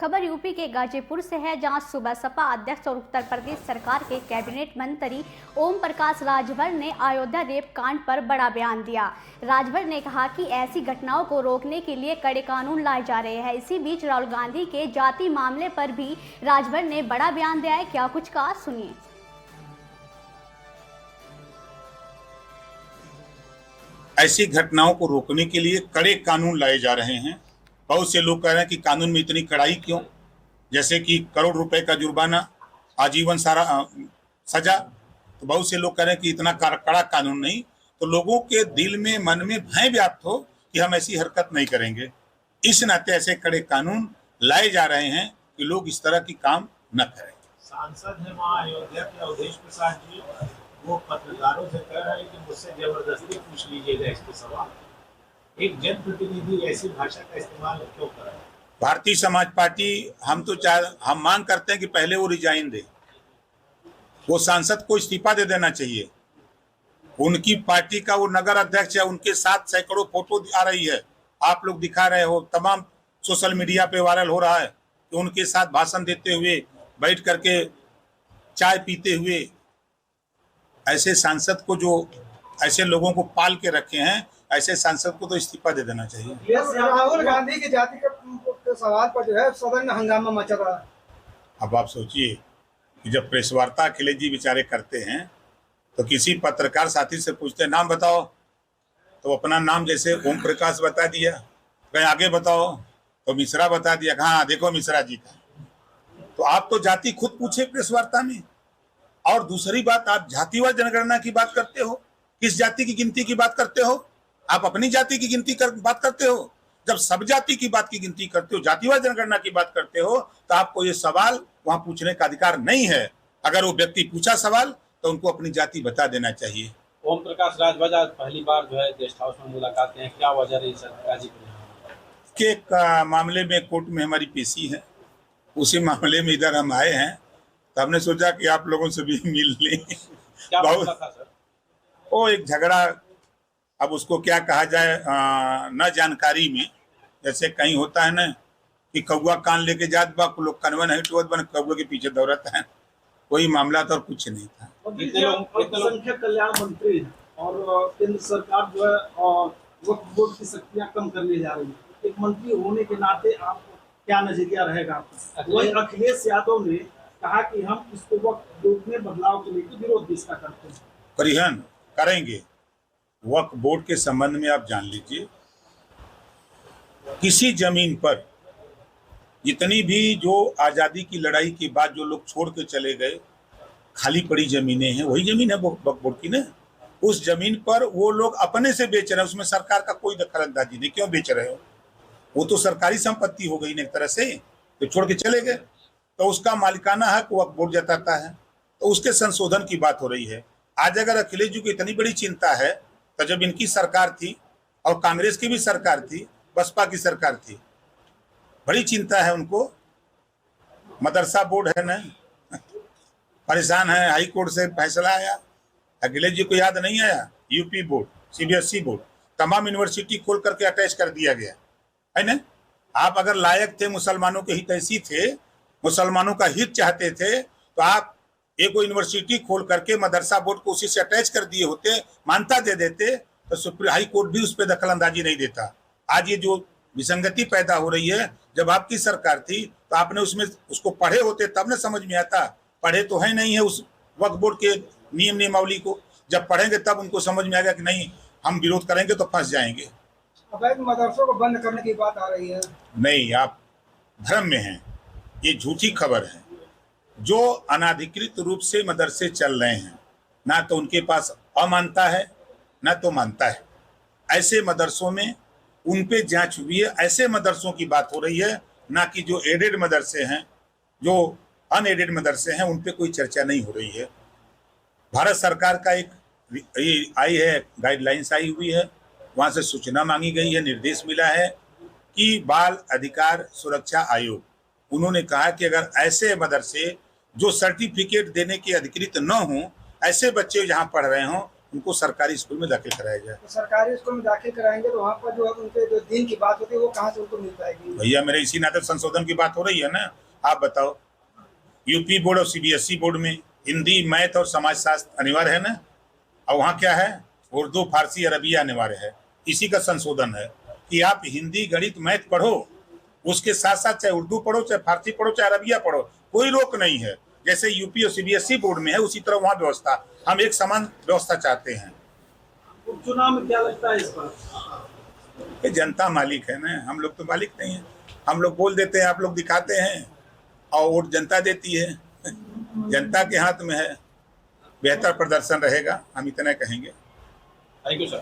खबर यूपी के गाजीपुर से है, जहां सुबह सपा अध्यक्ष और उत्तर प्रदेश सरकार के कैबिनेट मंत्री ओम प्रकाश राजभर ने अयोध्या रेप कांड पर बड़ा बयान दिया। राजभर ने कहा कि ऐसी घटनाओं को रोकने के लिए कड़े कानून लाए जा रहे हैं। इसी बीच राहुल गांधी के जाति मामले पर भी राजभर ने बड़ा बयान दिया है। क्या कुछ कहा, सुनिए। ऐसी घटनाओं को रोकने के लिए कड़े कानून लाए जा रहे हैं। बहुत से लोग कह रहे हैं कि कानून में इतनी कड़ाई क्यों, जैसे कि करोड़ रुपए का जुर्माना, आजीवन सजा। तो बहुत से लोग कह रहे हैं कि इतना कड़ा कानून नहीं, तो लोगों के दिल में मन में भय व्याप्त हो कि हम ऐसी हरकत नहीं करेंगे। इस नाते ऐसे कड़े कानून लाए जा रहे हैं कि लोग इस तरह की काम न करें। सांसद है वहाँ अयोध्या के अवधेश प्रसाद जी, वो पत्रकारों से कह रहे हैं कि मुझसे जबरदस्ती पूछ लीजिएगा इसके सवाल। एक जनप्रतिनिधि ऐसी भाषा का इस्तेमाल क्यों कर रहा है? भारतीय समाज पार्टी, हम मांग करते हैं कि पहले वो रिजाइन दे, वो सांसद को इस्तीफा दे देना चाहिए। उनकी पार्टी का वो नगर अध्यक्ष है, उनके साथ सैकड़ों फोटो आ रही है, आप लोग दिखा रहे हो, तमाम सोशल मीडिया पे वायरल हो रहा है कि उनके साथ भाषण देते हुए, बैठ करके चाय पीते हुए। ऐसे सांसद को, जो ऐसे लोगों को पाल के रखे हैं, ऐसे सांसद को तो इस्तीफा दे देना चाहिए। राहुल गांधी की जाति के सवाल पर जो है सदन में हंगामा मचा रहा है। अब आप सोचिए कि जब प्रेस वार्ता अखिलेश जी बेचारे करते हैं तो किसी पत्रकार साथी से पूछते हैं नाम बताओ, तो अपना नाम जैसे ओम प्रकाश बता दिया, कहीं आगे बताओ तो मिश्रा बता दिया, हाँ देखो मिश्रा जी का। तो आप तो जाति खुद पूछे प्रेस वार्ता में। और दूसरी बात, आप जातिवार जनगणना की बात करते हो, किस जाति की गिनती की बात करते हो? आप अपनी जाति की गिनती बात करते हो। जब सब जाति की बात की गिनती करते हो, जातिवार जनगणना की बात करते हो, तो आपको ये सवाल वहां पूछने का अधिकार नहीं है। अगर वो व्यक्ति पूछा सवाल तो उनको अपनी जाति बता देना चाहिए। ओम प्रकाश राजभर आज पहली बार जो है गेस्ट हाउस में मुलाकात हैं, क्या वजह रही सर गाजीपुर के मामले में कोर्ट में हमारी पेशी है, उसी मामले में इधर हम आए हैं, तो हमने सोचा कि आप लोगों से भी मिल लें। क्या मसला था सर? वो एक झगड़ा, अब उसको क्या कहा जाए, न जानकारी में, जैसे कहीं होता है ना कि कौआ कान लेके जात बा, लोग कनवन हिटवत बन, कौआ के पीछे दौड़त है। कोई मामला तो और कुछ नहीं था। अल्पसंख्यक कल्याण मंत्री है और केंद्र सरकार जो है वक्फ बोर्ड की शक्तियां कम करने जा रही है। एक मंत्री होने के नाते आपको क्या नजरिया रहेगा आपका? वही अखिलेश यादव ने कहा कि हम इसको वक्फ बोर्ड में बदलाव के लिए विरोध भी इसका करते हैं। परिहन करेंगे। वक्फ बोर्ड के संबंध में आप जान लीजिए, किसी जमीन पर जितनी भी जो आजादी की लड़ाई के बाद जो लोग छोड़ के चले गए, खाली पड़ी जमीनें हैं, वही जमीन है वक्फ बोर्ड की ना। उस जमीन पर वो लोग अपने से बेच रहे हैं, उसमें सरकार का कोई दखल अंदाजी नहीं। क्यों बेच रहे हो? वो तो सरकारी संपत्ति हो गई ना एक तरह से, तो छोड़ के चले गए, तो उसका मालिकाना हक वक्फ बोर्ड जताता है। तो उसके संशोधन की बात हो रही है। आज अगर अखिलेश जी को इतनी बड़ी चिंता है, तो जब इनकी सरकार थी और कांग्रेस की भी सरकार थी, बसपा की सरकार थी, बड़ी चिंता है उनको। मदरसा बोर्ड है ना, परेशान है, हाई कोर्ट से फैसला आया, अखिलेश जी को याद नहीं आया। यूपी बोर्ड, सीबीएसई बोर्ड, तमाम यूनिवर्सिटी खोल करके अटैच कर दिया गया है ना। आप अगर लायक थे, मुसलमानों के हितैषी थे, मुसलमानों का हित चाहते थे, तो आप एक यूनिवर्सिटी खोल करके मदरसा बोर्ड को उसी से अटैच कर दिए होते, मान्यता दे देते, तो सुप्रीम हाई कोर्ट भी उस पर दखल अंदाजी नहीं देता। आज ये जो विसंगति पैदा हो रही है, जब आपकी सरकार थी तो आपने उसमें उसको पढ़े होते तब न समझ में आता। पढ़े तो है नहीं है उस वक्फ बोर्ड के नियम नियमावली को, जब पढ़ेंगे तब उनको समझ में आएगा कि नहीं, हम विरोध करेंगे तो फंस जाएंगे। अवैध मदरसों को बंद करने की बात आ रही है। नहीं, आप भ्रम में हैं, ये झूठी खबर है। जो अनाधिकृत रूप से मदरसे चल रहे हैं, ना तो उनके पास अमानता है ना तो मानता है, ऐसे मदरसों में उन पे जांच हुई है। ऐसे मदरसों की बात हो रही है, ना कि जो एडेड मदरसे हैं, जो अनएडेड मदरसे हैं, उन पे कोई चर्चा नहीं हो रही है। भारत सरकार का एक आई है, गाइडलाइंस आई हुई है, वहाँ से सूचना मांगी गई है, निर्देश मिला है कि बाल अधिकार सुरक्षा आयोग, उन्होंने कहा कि अगर ऐसे मदरसे जो सर्टिफिकेट देने के अधिकृत न हों, ऐसे बच्चे जहाँ पढ़ रहे हों, उनको सरकारी स्कूल में दाखिल कराया जाए। तो सरकारी स्कूल में दाखिल कराएंगे तो वहाँ पर जो है उनके जो दिन की बात होती है वो कहाँ से उनको मिल पाएगी? भैया मेरे इसी नाते संशोधन की बात हो रही है ना। आप बताओ, यूपी बोर्ड और सीबीएसई बोर्ड में हिंदी, मैथ और समाजशास्त्र अनिवार्य है ना, और वहाँ क्या है, उर्दू, फारसी, अरबी अनिवार्य है। इसी का संशोधन है कि आप हिंदी, गणित, मैथ पढ़ो, उसके साथ साथ चाहे उर्दू पढ़ो, चाहे फारसी पढ़ो, चाहे अरबिया पढ़ो, कोई रोक नहीं है। जैसे यूपी और सीबीएसई बोर्ड में है उसी तरह वहाँ व्यवस्था, हम एक समान व्यवस्था चाहते हैं। उपचुनाव में क्या लगता है इस बार? ये जनता मालिक है ना, हम लोग तो मालिक नहीं है। हम लोग बोल देते हैं, आप लोग दिखाते हैं, और वोट जनता देती है। जनता के हाथ में है। बेहतर प्रदर्शन रहेगा, हम इतना कहेंगे। Thank you sir.